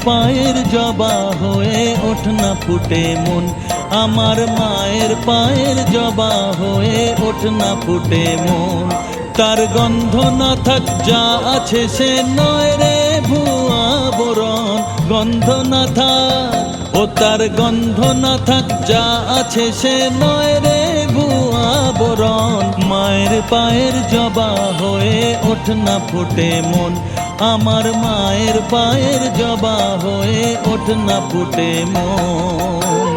পায়ের জবা হয়ে ওঠ না ফুটে মন, আমার মায়ের পায়ের জবা হয়ে ওঠ না ফুটে মন। তার গন্ধ না থাক যা আছে সে নয় রে ভুয়া বরণ, গন্ধ না থাক ও তার গন্ধ না থাক যা আছে সে নয় রে ভুয়া বরণ। মায়ের পায়ের জবা হয়ে ওঠ না ফুটে মন, আমার মায়ের পায়ের জবা হয়ে ওঠ না ফুটে মন।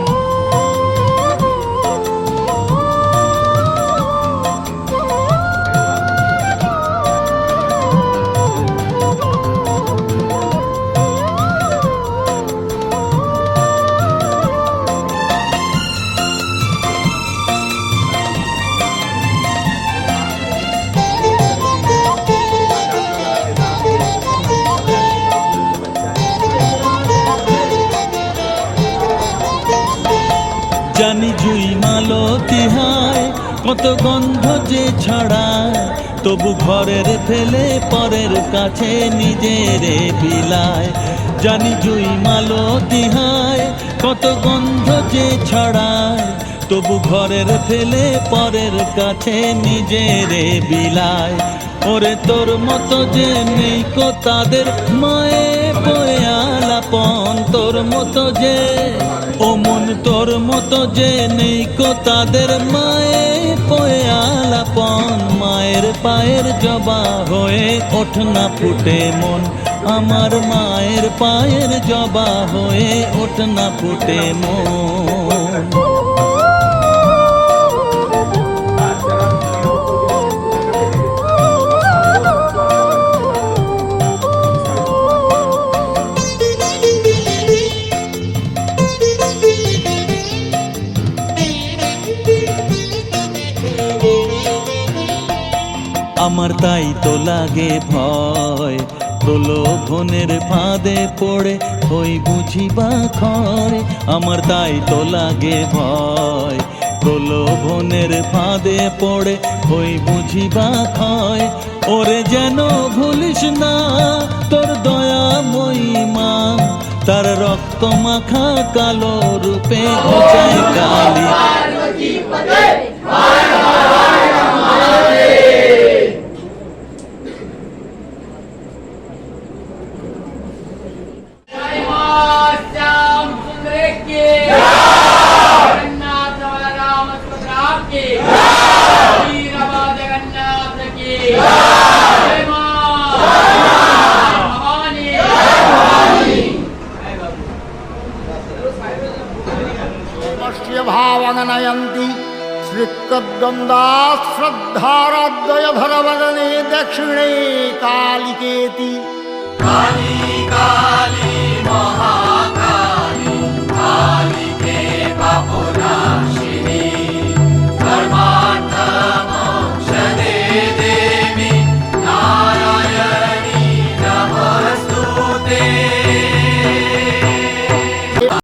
জানি জুই মালতী হায় কত গন্ধ যে ছড়ায়, তবু ঘরের ফেলে পরের কাছে নিজের বিলায়। জানি জুই মালতী হায় কত গন্ধ যে ছড়ায়, তবু ঘরের ফেলে পরের কাছে নিজের বিলায়। ওরে তোর মতো যে নেই কো তাদের মায়ে বয়ে আলাপন, তোর মতো যে ও মন তোর মতো যে নেই কো তাদের মায়ে বয়ে আলাপন। মায়ের পায়ের জবা হয়ে ওঠ না ফুটে মন, আমার মায়ের পায়ের জবা হয়ে ওঠ না ফুটে মন। আমার তাই তো লাগে ভয় প্রলোভনের ফাঁদে পড়ে হই বুঝিবা ক্ষয়। আমার তাই তো লাগে ভয় প্রলোভনের ফাঁদে পড়ে হই বুঝিবা ক্ষয়। ওরে যেন ভুলিস না তোর দয়াময়ী মা, তার রক্ত মাখা কালো রূপে ঘোচায় কালী। भावगनयन्ति श्रीकद्गन्धा श्रद्धाराद्वयधरवदने दक्षिणे कालिकेति। काली काली महा